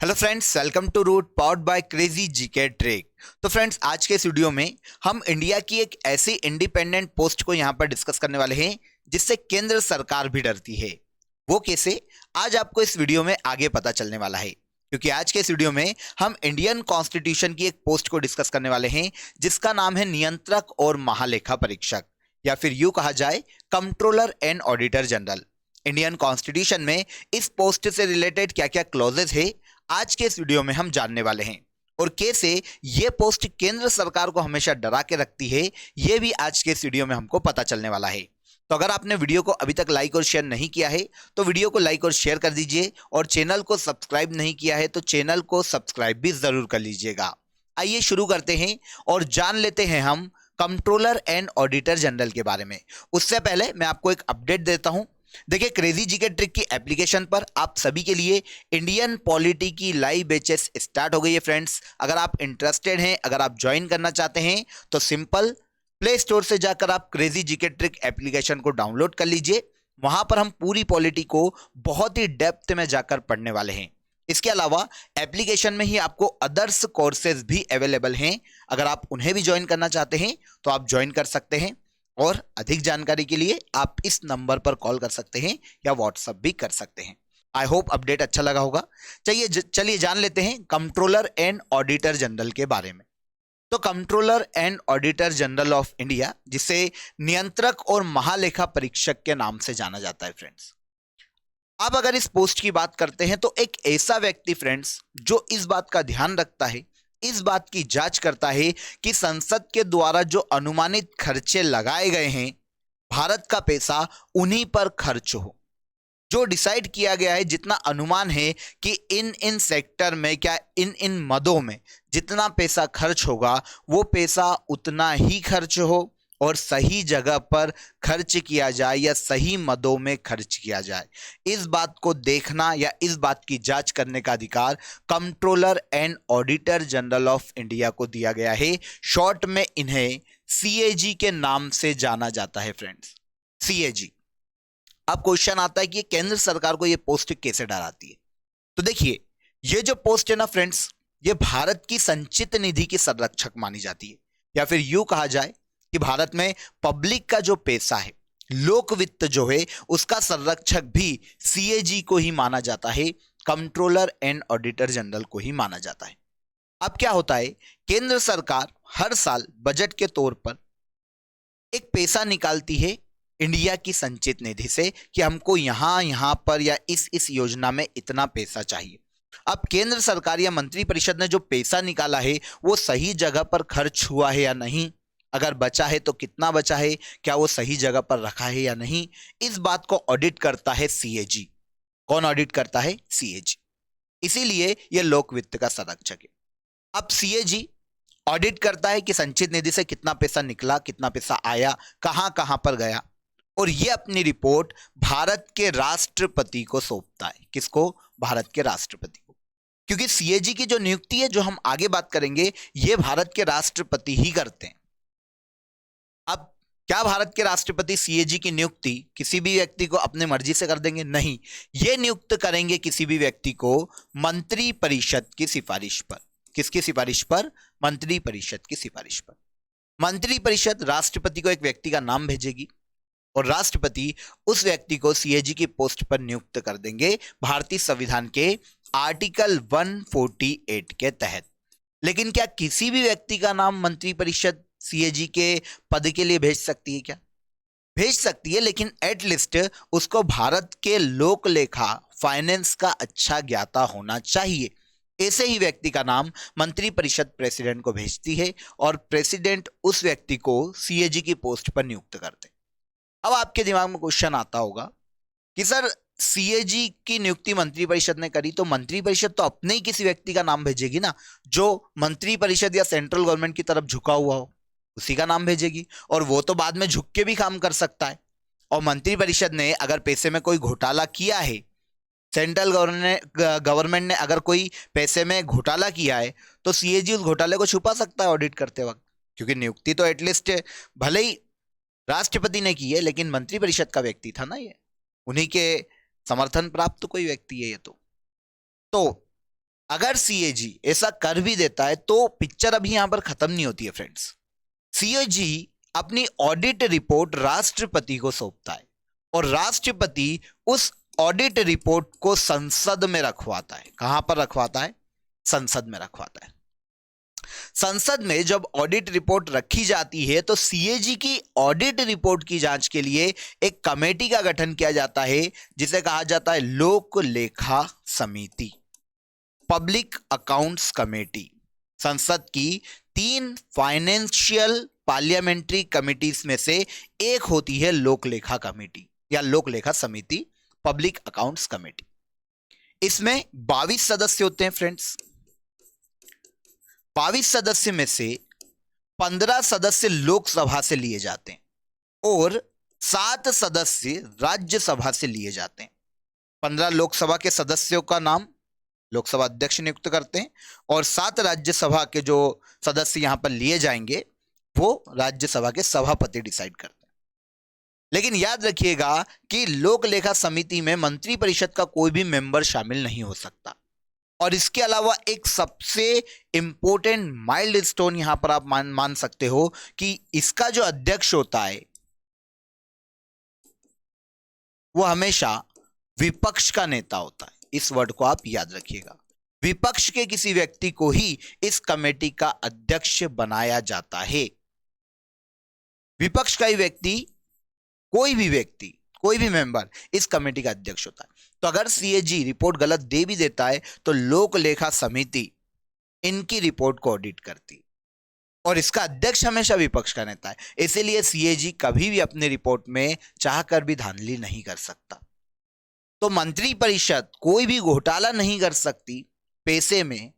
Hello friends, welcome to root powered by crazy GK trick. तो friends, आज के इस वीडियो में हम इंडिया की एक ऐसी इंडिपेंडेंट पोस्ट को यहां पर डिस्कस करने वाले हैं जिससे केंद्र सरकार भी डरती है। वो कैसे, आज आपको इस वीडियो में आगे पता चलने वाला है, क्योंकि आज के इस वीडियो में हम इंडियन कॉन्स्टिट्यूशन की एक पोस्ट को डिस्कस करने वाले हैं जिसका नाम है नियंत्रक और महालेखा परीक्षक, या फिर यूं कहा जाए controller and auditor general. Indian constitution में इस पोस्ट से रिलेटेड क्या क्या क्लॉजेज है, आज के इस वीडियो में हम जानने वाले हैं। और कैसे ये पोस्ट केंद्र सरकार को हमेशा डरा के रखती है, ये भी आज के इस वीडियो में हमको पता चलने वाला है। तो अगर आपने वीडियो को अभी तक लाइक और शेयर नहीं किया है तो वीडियो को लाइक और शेयर कर दीजिए, और चैनल को सब्सक्राइब नहीं किया है तो चैनल को सब्सक्राइब भी जरूर कर लीजिएगा। आइए शुरू करते हैं और जान लेते हैं हम कंट्रोलर एंड ऑडिटर जनरल के बारे में। उससे पहले मैं आपको एक अपडेट देता हूं। देखिए, क्रेजी जीके ट्रिक की एप्लीकेशन पर आप सभी के लिए इंडियन पॉलिटी की लाइव बैचेस स्टार्ट हो गई है फ्रेंड्स। अगर आप इंटरेस्टेड हैं, अगर आप ज्वाइन करना चाहते हैं तो सिंपल प्ले स्टोर से जाकर आप क्रेजी जीके ट्रिक एप्लीकेशन को डाउनलोड कर लीजिए। वहां पर हम पूरी पॉलिटी को बहुत ही डेप्थ में जाकर पढ़ने वाले हैं। इसके अलावा एप्लीकेशन में ही आपको अदर्स कोर्सेज भी अवेलेबल हैं। अगर आप उन्हें भी ज्वाइन करना चाहते हैं तो आप ज्वाइन कर सकते हैं, और अधिक जानकारी के लिए आप इस नंबर पर कॉल कर सकते हैं या व्हाट्सएप भी कर सकते हैं। आई होप अपडेट अच्छा लगा होगा। चलिए जान लेते हैं कंट्रोलर एंड ऑडिटर जनरल के बारे में। तो controller and auditor general of India, जिसे नियंत्रक और महालेखा परीक्षक के नाम से जाना जाता है फ्रेंड्स। अब अगर इस पोस्ट की बात करते हैं तो एक ऐसा व्यक्ति फ्रेंड्स जो इस बात का ध्यान रखता है, इस बात की जांच करता है कि संसद के द्वारा जो अनुमानित खर्चे लगाए गए हैं, भारत का पैसा उन्हीं पर खर्च हो। जो डिसाइड किया गया है, जितना अनुमान है कि इन इन सेक्टर में, क्या इन इन मदों में जितना पैसा खर्च होगा वो पैसा उतना ही खर्च हो और सही जगह पर खर्च किया जाए या सही मदों में खर्च किया जाए। इस बात को देखना या इस बात की जांच करने का अधिकार controller and auditor general of India को दिया गया है। शॉर्ट में इन्हें सीएजी के नाम से जाना जाता है फ्रेंड्स, सीएजी। अब क्वेश्चन आता है कि केंद्र सरकार को यह पोस्ट कैसे डराती है। तो देखिए, ये जो पोस्ट है ना फ्रेंड्स, ये भारत की संचित निधि की संरक्षक मानी जाती है, या फिर यूं कहा जाए कि भारत में पब्लिक का जो पैसा है, लोक वित्त जो है, उसका संरक्षक भी सीएजी को ही माना जाता है, कंट्रोलर एंड ऑडिटर जनरल को ही माना जाता है। अब क्या होता है, केंद्र सरकार हर साल बजट के तौर पर एक पैसा निकालती है इंडिया की संचित निधि से कि हमको यहां पर या इस योजना में इतना पैसा चाहिए। अब केंद्र सरकार या मंत्री परिषद ने जो पैसा निकाला है वो सही जगह पर खर्च हुआ है या नहीं, अगर बचा है तो कितना बचा है, क्या वो सही जगह पर रखा है या नहीं, इस बात को ऑडिट करता है सीएजी। कौन ऑडिट करता है? सीएजी। इसीलिए यह लोक वित्त का संरक्षक है। अब सीएजी ऑडिट करता है कि संचित निधि से कितना पैसा निकला, कितना पैसा आया, कहां कहां पर गया, और ये अपनी रिपोर्ट भारत के राष्ट्रपति को सौंपता है। किसको? भारत के राष्ट्रपति को। क्योंकि सीएजी की जो नियुक्ति है, जो हम आगे बात करेंगे, ये भारत के राष्ट्रपति ही करते हैं। अब क्या भारत के राष्ट्रपति सीएजी की नियुक्ति किसी भी व्यक्ति को अपने मर्जी से कर देंगे? नहीं, ये नियुक्त करेंगे किसी भी व्यक्ति को मंत्री परिषद की सिफारिश पर। किसकी सिफारिश पर? मंत्री परिषद की सिफारिश पर। मंत्री परिषद राष्ट्रपति को एक व्यक्ति का नाम भेजेगी और राष्ट्रपति उस व्यक्ति को सीएजी की पोस्ट पर नियुक्त कर देंगे भारतीय संविधान के आर्टिकल 148 के तहत। लेकिन क्या किसी भी व्यक्ति का नाम मंत्री परिषद सीएजी के पद के लिए भेज सकती है? क्या भेज सकती है, लेकिन एटलीस्ट उसको भारत के लोक लेखा फाइनेंस का अच्छा ज्ञाता होना चाहिए। ऐसे ही व्यक्ति का नाम मंत्री परिषद प्रेसिडेंट को भेजती है और प्रेसिडेंट उस व्यक्ति को सीएजी की पोस्ट पर नियुक्त करते हैं। अब आपके दिमाग में क्वेश्चन आता होगा कि सर, सीएजी की नियुक्ति मंत्री परिषद ने करी तो मंत्री परिषद तो अपने ही किसी व्यक्ति का नाम भेजेगी ना, जो मंत्री परिषद या सेंट्रल गवर्नमेंट की तरफ झुका हुआ हो, उसी का नाम भेजेगी। और वो तो बाद में झुक के भी काम कर सकता है। और मंत्री परिषद ने अगर पैसे में कोई घोटाला किया है, सेंट्रल गवर्नमेंट ने अगर कोई पैसे में घोटाला किया है, तो सीएजी उस घोटाले को छुपा सकता है ऑडिट करते वक्त, क्योंकि नियुक्ति तो एटलीस्ट भले ही राष्ट्रपति ने की है, लेकिन मंत्री परिषद का व्यक्ति था ना ये, उन्हीं के समर्थन प्राप्त कोई व्यक्ति है ये। तो अगर सीएजी ऐसा कर भी देता है तो पिक्चर अभी यहां पर खत्म नहीं होती है फ्रेंड्स। सीएजी अपनी ऑडिट रिपोर्ट राष्ट्रपति को सौंपता है और राष्ट्रपति उस ऑडिट रिपोर्ट को संसद में रखवाता है। कहां पर रखवाता है? संसद में रखवाता है। संसद में जब ऑडिट रिपोर्ट रखी जाती है तो सीएजी की ऑडिट रिपोर्ट की जांच के लिए एक कमेटी का गठन किया जाता है जिसे कहा जाता है लोक लेखा समिति, पब्लिक अकाउंट्स कमेटी। संसद की 3 फाइनेंशियल पार्लियामेंट्री कमिटीज में से एक होती है लोक लेखा कमेटी या लोक लेखा समिति, पब्लिक अकाउंट्स कमेटी। इसमें 22 सदस्य होते हैं फ्रेंड्स। 22 सदस्य में से 15 सदस्य लोकसभा से लिए जाते हैं और 7 सदस्य राज्यसभा से लिए जाते हैं। 15 लोकसभा के सदस्यों का नाम लोकसभा अध्यक्ष नियुक्त करते हैं और 7 राज्यसभा के जो सदस्य यहां पर लिए जाएंगे वो राज्यसभा के सभापति डिसाइड करते हैं। लेकिन याद रखिएगा कि लोक लेखा समिति में मंत्रिपरिषद का कोई भी मेंबर शामिल नहीं हो सकता। और इसके अलावा एक सबसे इंपॉर्टेंट माइलस्टोन यहां पर आप मान सकते हो कि इसका जो अध्यक्ष होता है वो हमेशा विपक्ष का नेता होता है। इस वर्ड को आप याद रखिएगा। विपक्ष के किसी व्यक्ति को ही इस कमेटी का अध्यक्ष बनाया जाता है। विपक्ष का ही व्यक्ति, कोई भी मेंबर इस कमेटी का अध्यक्ष होता है। तो अगर सीएजी रिपोर्ट गलत दे भी देता है तो लोक लेखा समिति इनकी रिपोर्ट को ऑडिट करती और इसका अध्यक्ष हमेशा विपक्ष का नेता है। इसीलिए सीएजी कभी भी अपनी रिपोर्ट में चाहकर भी धांधली नहीं कर सकता। तो मंत्रिपरिषद कोई भी घोटाला नहीं कर सकती, पैसे में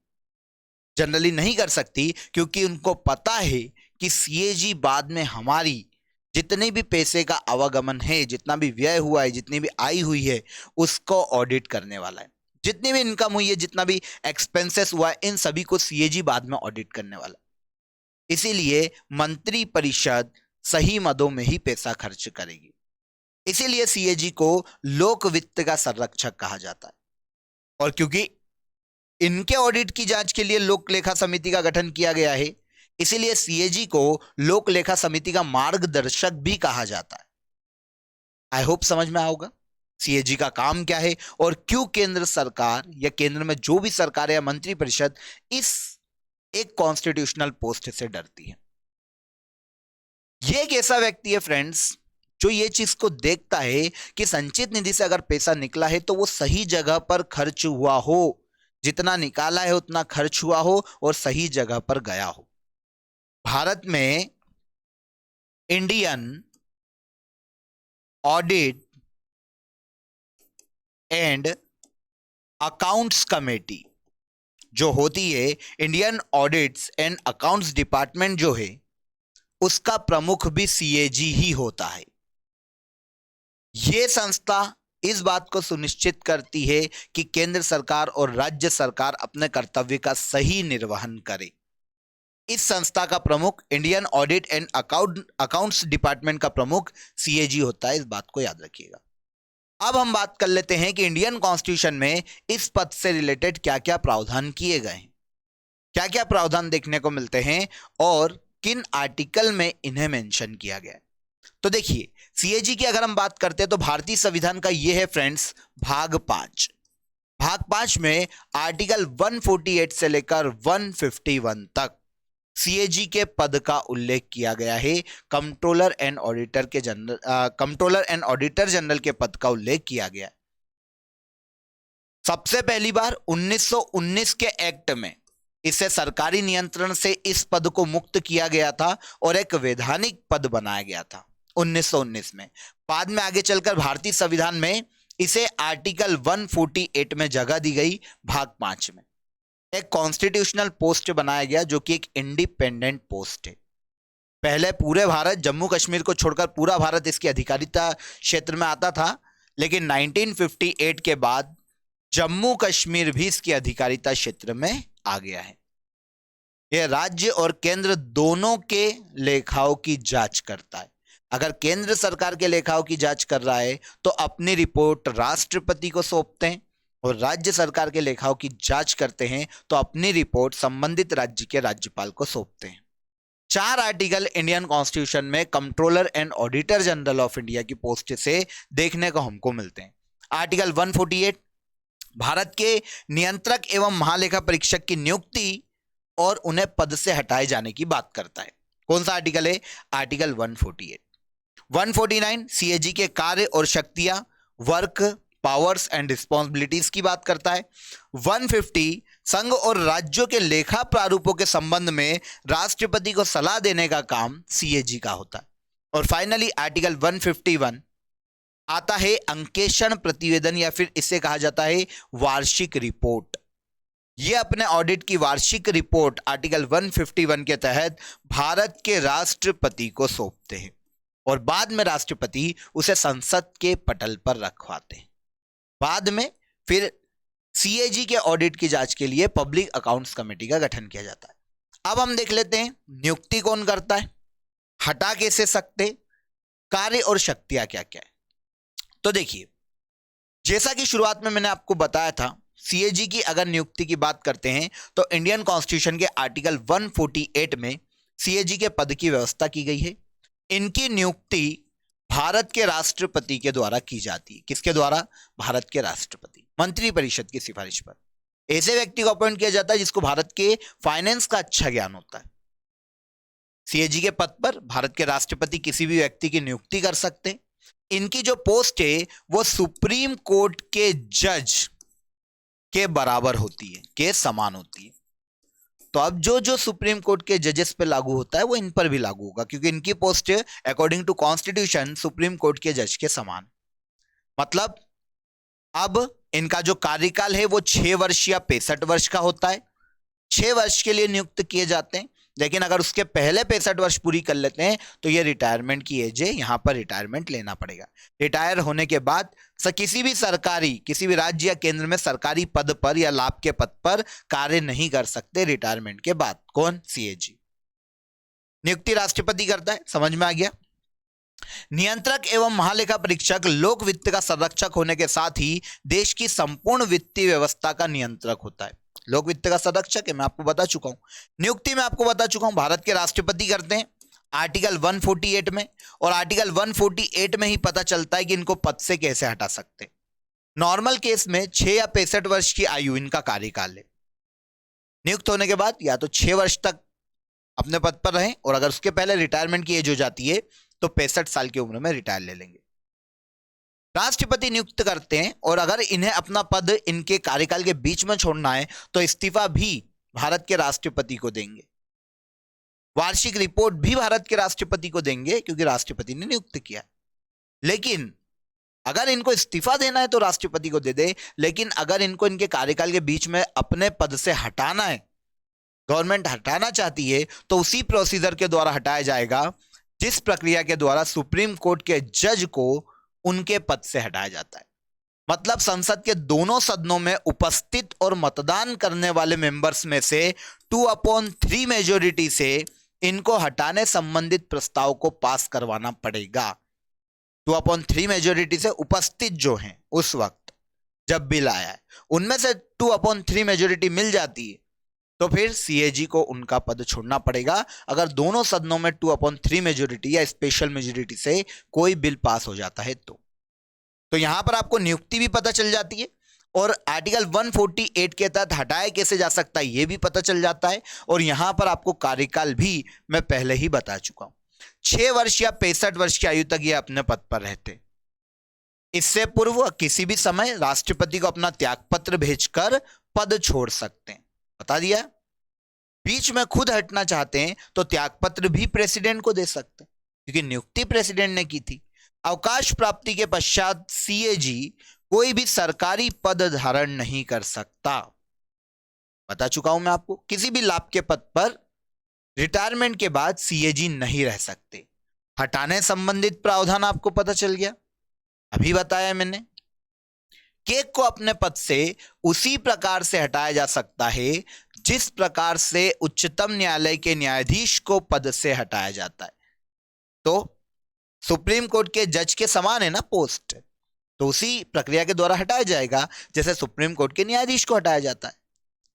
जनरली नहीं कर सकती, क्योंकि उनको पता है कि सीएजी बाद में हमारी जितने भी पैसे का आवागमन है, जितना भी व्यय हुआ है, जितनी भी आय हुई है, उसको ऑडिट करने वाला है। जितनी भी इनकम हुई है, जितना भी एक्सपेंसेस हुआ है, इन सभी को सीएजी बाद में ऑडिट करने वाला। इसीलिए मंत्रिपरिषद सही मदों में ही पैसा खर्च करेगी। इसीलिए सीएजी को लोक वित्त का संरक्षक कहा जाता है। और क्योंकि इनके ऑडिट की जांच के लिए लोक लेखा समिति का गठन किया गया है, इसीलिए सीएजी को लोक लेखा समिति का मार्गदर्शक भी कहा जाता है। आई होप समझ में आएगा सीएजी का काम क्या है और क्यों केंद्र सरकार या केंद्र में जो भी सरकार या मंत्रिपरिषद इस एक कॉन्स्टिट्यूशनल पोस्ट से डरती है। यह एक ऐसा व्यक्ति है फ्रेंड्स जो ये चीज को देखता है कि संचित निधि से अगर पैसा निकला है तो वो सही जगह पर खर्च हुआ हो, जितना निकाला है उतना खर्च हुआ हो और सही जगह पर गया हो। भारत में Indian audit and accounts committee जो होती है, Indian audits and accounts department जो है, उसका प्रमुख भी सीएजी ही होता है। यह संस्था इस बात को सुनिश्चित करती है कि केंद्र सरकार और राज्य सरकार अपने कर्तव्य का सही निर्वहन करे। इस संस्था का प्रमुख, Indian audit and accounts department का प्रमुख सीएजी होता है। इस बात को याद रखिएगा। अब हम बात कर लेते हैं कि इंडियन कॉन्स्टिट्यूशन में इस पद से रिलेटेड क्या क्या प्रावधान किए गए हैं, क्या क्या प्रावधान देखने को मिलते हैं और किन आर्टिकल में इन्हें मेंशन किया गया है। तो देखिए, सीएजी की अगर हम बात करते हैं तो भारतीय संविधान का यह है फ्रेंड्स भाग 5। भाग 5 में आर्टिकल 148 से लेकर 151 तक सीएजी के पद का उल्लेख किया गया है। कंट्रोलर एंड ऑडिटर जनरल के पद का उल्लेख किया गया है। सबसे पहली बार 1919 के एक्ट में इसे सरकारी नियंत्रण से इस पद को मुक्त किया गया था और एक वैधानिक पद बनाया गया था 1919 में। बाद में आगे चलकर भारतीय संविधान में इसे आर्टिकल 148 में जगह दी गई, भाग 5 में एक कॉन्स्टिट्यूशनल पोस्ट बनाया गया जो कि एक इंडिपेंडेंट पोस्ट है। पहले पूरे भारत, जम्मू कश्मीर को छोड़कर पूरा भारत इसकी अधिकारिता क्षेत्र में आता था, लेकिन 1958 के बाद जम्मू कश्मीर भी इसकी अधिकारिता क्षेत्र में आ गया है। यह राज्य और केंद्र दोनों के लेखाओं की जांच करता है। अगर केंद्र सरकार के लेखाओं की जांच कर रहा है तो अपनी रिपोर्ट राष्ट्रपति को सौंपते हैं और राज्य सरकार के लेखाओं की जांच करते हैं तो अपनी रिपोर्ट संबंधित राज्य के राज्यपाल को सौंपते हैं। 4 आर्टिकल इंडियन कॉन्स्टिट्यूशन में controller and auditor general of India की पोस्ट से देखने को हमको मिलते हैं। आर्टिकल 148 भारत के नियंत्रक एवं महालेखा परीक्षक की नियुक्ति और उन्हें पद से हटाए जाने की बात करता है। कौन सा आर्टिकल है? आर्टिकल 148। 149 सीएजी के कार्य और शक्तियां, वर्क, पावर्स एंड रिस्पॉन्सिबिलिटीज की बात करता है। 150 संघ और राज्यों के लेखा प्रारूपों के संबंध में राष्ट्रपति को सलाह देने का काम सीएजी का होता है। और फाइनली आर्टिकल 151 आता है अंकेक्षण प्रतिवेदन या फिर इसे कहा जाता है वार्षिक रिपोर्ट। ये अपने ऑडिट की वार्षिक रिपोर्ट आर्टिकल 151 के तहत भारत के राष्ट्रपति को सौंपते हैं और बाद में राष्ट्रपति उसे संसद के पटल पर रखवाते हैं। बाद में फिर सीएजी के ऑडिट की जांच के लिए पब्लिक अकाउंट्स कमेटी का गठन किया जाता है। अब हम देख लेते हैं नियुक्ति कौन करता है, हटा कैसे सकते, कार्य और शक्तियां क्या क्या है। तो देखिए, जैसा कि शुरुआत में मैंने आपको बताया था, सीएजी की अगर नियुक्ति की बात करते हैं तो इंडियन कॉन्स्टिट्यूशन के आर्टिकल 148 में सीएजी के पद की व्यवस्था की गई है। इनकी नियुक्ति भारत के राष्ट्रपति के द्वारा की जाती है। किसके द्वारा? भारत के राष्ट्रपति, मंत्रिपरिषद की सिफारिश पर ऐसे व्यक्ति को अपॉइंट किया जाता है जिसको भारत के फाइनेंस का अच्छा ज्ञान होता है। सीएजी के पद पर भारत के राष्ट्रपति किसी भी व्यक्ति की नियुक्ति कर सकते हैं। इनकी जो पोस्ट है वो सुप्रीम कोर्ट के जज के बराबर होती है, के समान होती है। तो अब जो सुप्रीम कोर्ट के जजेस पे लागू होता है वो इन पर भी लागू होगा, क्योंकि इनकी post according to constitution supreme court के जज के समान। मतलब अब इनका जो कार्यकाल है वो 6 वर्ष या 65 वर्ष का होता है। 6 वर्ष के लिए नियुक्त किए जाते हैं, लेकिन अगर उसके पहले 65 वर्ष पूरी कर लेते हैं तो ये रिटायरमेंट की एज है, यहां पर रिटायरमेंट लेना पड़ेगा। रिटायर होने के बाद किसी भी राज्य या केंद्र में सरकारी पद पर या लाभ के पद पर कार्य नहीं कर सकते रिटायरमेंट के बाद। कौन? सीएजी। नियुक्ति राष्ट्रपति करता है, समझ में आ गया। नियंत्रक एवं महालेखा परीक्षक लोक वित्त का संरक्षक होने के साथ ही देश की संपूर्ण वित्तीय व्यवस्था का नियंत्रक होता है। लोक वित्त का संरक्षक है, मैं आपको बता चुका हूं। नियुक्ति में आपको बता चुका हूं, भारत के राष्ट्रपति करते हैं आर्टिकल 148 में, और आर्टिकल 148 में ही पता चलता है कि इनको पद से कैसे हटा सकते हैं। नॉर्मल केस में 6 या 65 वर्ष की आयु इनका कार्यकाल है। नियुक्त होने के बाद या तो 6 वर्ष तक अपने पद पर रहें, और अगर उसके पहले रिटायरमेंट की एज हो जाती है तो 65 साल की उम्र में रिटायर ले लेंगे। राष्ट्रपति नियुक्त करते हैं, और अगर इन्हें अपना पद इनके कार्यकाल के बीच में छोड़ना है तो इस्तीफा भी भारत के राष्ट्रपति को देंगे। वार्षिक रिपोर्ट भी भारत के राष्ट्रपति को देंगे, क्योंकि राष्ट्रपति ने नियुक्त किया। लेकिन अगर इनको इस्तीफा देना है तो राष्ट्रपति को दे दे, लेकिन अगर इनको इनके कार्यकाल के बीच में अपने पद से हटाना है, गवर्नमेंट हटाना चाहती है, तो उसी प्रोसीजर के द्वारा हटाया जाएगा जिस प्रक्रिया के द्वारा सुप्रीम कोर्ट के जज को उनके पद से हटाया जाता है। मतलब संसद के दोनों सदनों में उपस्थित और मतदान करने वाले मेंबर्स में से 2/3 मेजोरिटी से इनको हटाने संबंधित प्रस्ताव को पास करवाना पड़ेगा। 2/3 मेजोरिटी से उपस्थित जो हैं उस वक्त जब बिल आया है, उनमें से 2/3 मेजोरिटी मिल जाती है तो फिर सीएजी को उनका पद छोड़ना पड़ेगा। अगर दोनों सदनों में 2/3 मेजोरिटी या स्पेशल मेजोरिटी से कोई बिल पास हो जाता है तो यहां पर आपको नियुक्ति भी पता चल जाती है, और आर्टिकल 148 के तहत हटाया कैसे जा सकता है यह भी पता चल जाता है। और यहां पर आपको कार्यकाल भी मैं पहले ही बता चुका हूं। 6 वर्ष या 65 वर्ष की आयु तक ये अपने पद पर रहते। इससे पूर्व किसी भी समय राष्ट्रपति को अपना त्यागपत्र भेजकर पद छोड़ सकते हैं। बता दिया। बीच में खुद हटना चाहते हैं तो त्यागपत्र भी प्रेसिडेंट को दे सकते हैं, क्योंकि नियुक्ति प्रेसिडेंट ने की थी। अवकाश प्राप्ति के पश्चात सीएजी कोई भी सरकारी पद धारण नहीं कर सकता। बता चुका हूं मैं आपको, किसी भी लाभ के पद पर रिटायरमेंट के बाद सीएजी नहीं रह सकते। हटाने संबंधित प्रावधान आपको पता चल गया, अभी बताया मैंने। केक को अपने पद से उसी प्रकार से हटाया जा सकता है जिस प्रकार से उच्चतम न्यायालय के न्यायाधीश को पद से हटाया जाता है। तो सुप्रीम कोर्ट के जज के समान है ना पोस्ट, तो उसी प्रक्रिया के द्वारा हटाया जाएगा जैसे सुप्रीम कोर्ट के न्यायाधीश को हटाया जाता है।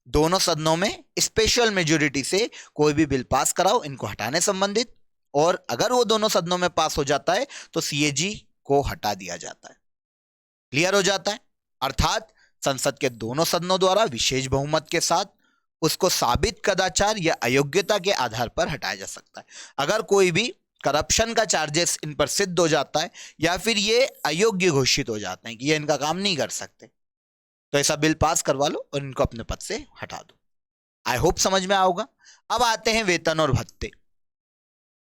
दोनों सदनों में स्पेशल मेजोरिटी से कोई भी बिल पास कराओ इनको हटाने संबंधित, और अगर वो दोनों सदनों में पास हो जाता है तो सीएजी को हटा दिया जाता है। क्लियर हो जाता है? अर्थात संसद के दोनों सदनों द्वारा विशेष बहुमत के साथ उसको साबित कदाचार या अयोग्यता के आधार पर हटाया जा सकता है। अगर कोई भी करप्शन का चार्जेस इन पर सिद्ध हो जाता है या फिर ये अयोग्य घोषित हो जाते हैं कि ये इनका काम नहीं कर सकते, तो ऐसा बिल पास करवा लो और इनको अपने पद से हटा दो। आई होप समझ में आओगा। अब आते हैं वेतन और भत्ते।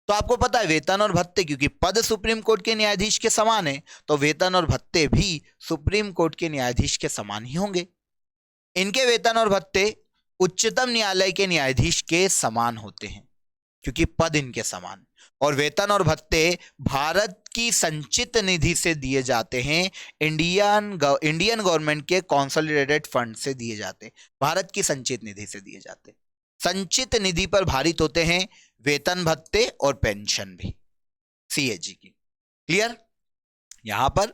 तो आपको पता है वेतन और भत्ते, क्योंकि पद सुप्रीम कोर्ट के न्यायाधीश के समान है तो वेतन और भत्ते भी सुप्रीम कोर्ट के न्यायाधीश के समान ही होंगे। इनके वेतन और भत्ते उच्चतम न्यायालय के न्यायाधीश के समान होते हैं क्योंकि पद इनके समान, और वेतन और भत्ते भारत की संचित निधि से दिए जाते हैं। इंडियन गवर्नमेंट के कंसोलिडेटेड फंड से दिए जाते हैं, भारत की संचित निधि से दिए जाते हैं। संचित निधि पर भारित होते हैं वेतन भत्ते और पेंशन भी सीएजी की। क्लियर? यहां पर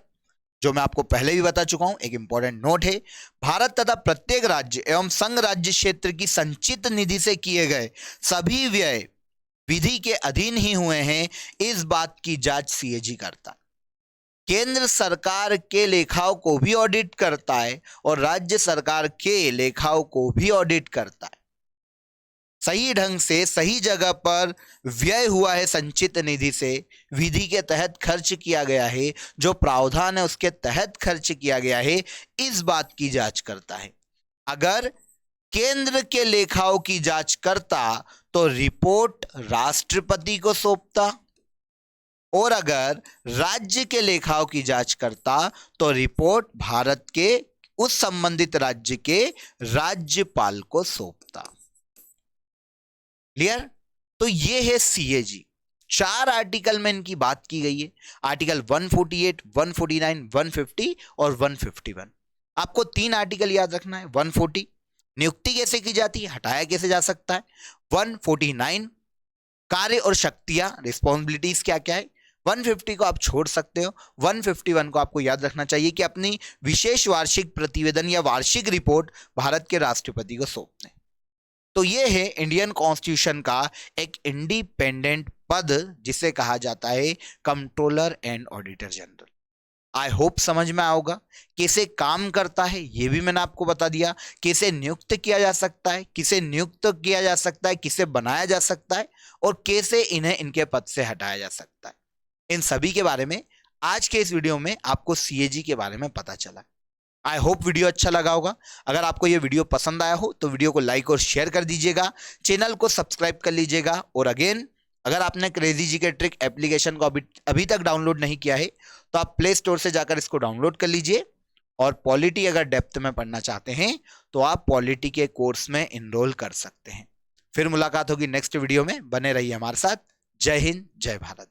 जो मैं आपको पहले भी बता चुका हूं, एक इंपॉर्टेंट नोट है, भारत तथा प्रत्येक राज्य एवं संघ राज्य क्षेत्र की संचित निधि से किए गए सभी व्यय विधि के अधीन ही हुए हैं, इस बात की जांच सीएजी करता है। केंद्र सरकार के लेखाओं को भी ऑडिट करता है और राज्य सरकार के लेखाओं को भी ऑडिट करता है। सही ढंग से सही जगह पर व्यय हुआ है संचित निधि से, विधि के तहत खर्च किया गया है, जो प्रावधान है उसके तहत खर्च किया गया है, इस बात की जांच करता है। अगर केंद्र के लेखाओं की जांच करता तो रिपोर्ट राष्ट्रपति को सौंपता, और अगर राज्य के लेखाओं की जांच करता तो रिपोर्ट भारत के उस संबंधित राज्य के राज्यपाल को सौंपता। क्लियर? तो ये है सीएजी। 4 आर्टिकल में इनकी बात की गई है, आर्टिकल 148, 149, 150 और 151। आपको 3 आर्टिकल याद रखना है। 140 नियुक्ति कैसे की जाती है, हटाया कैसे जा सकता है। 149 कार्य और शक्तियां, रिस्पॉन्सिबिलिटीज क्या क्या है। 150 को आप छोड़ सकते हो। 151 को आपको याद रखना चाहिए कि अपनी विशेष वार्षिक प्रतिवेदन या वार्षिक रिपोर्ट भारत के राष्ट्रपति को सौंपने। तो यह है इंडियन कॉन्स्टिट्यूशन का एक इंडिपेंडेंट पद जिसे कहा जाता है controller and auditor general. I hope समझ में आओगा कैसे काम करता है, यह भी मैंने आपको बता दिया। कैसे नियुक्त किया जा सकता है, किसे नियुक्त किया जा सकता है, किसे बनाया जा सकता है, और कैसे इन्हें इनके पद से हटाया जा सकता है। इन सभी के बारे में आज के इस वीडियो में आपको सीएजी के बारे में पता चला। आई होप वीडियो अच्छा लगा होगा। अगर आपको यह वीडियो पसंद आया हो तो वीडियो को लाइक और शेयर कर दीजिएगा, चैनल को सब्सक्राइब कर लीजिएगा, और अगेन अगर आपने क्रेजी जीके ट्रिक एप्लीकेशन को अभी तक डाउनलोड नहीं किया है तो आप प्ले स्टोर से जाकर इसको डाउनलोड कर लीजिए। और पॉलिटी अगर डेप्थ में पढ़ना चाहते हैं तो आप पॉलिटी के कोर्स में इनरोल कर सकते हैं। फिर मुलाकात होगी नेक्स्ट वीडियो में, बने रहिए हमारे साथ। जय हिंद, जय भारत।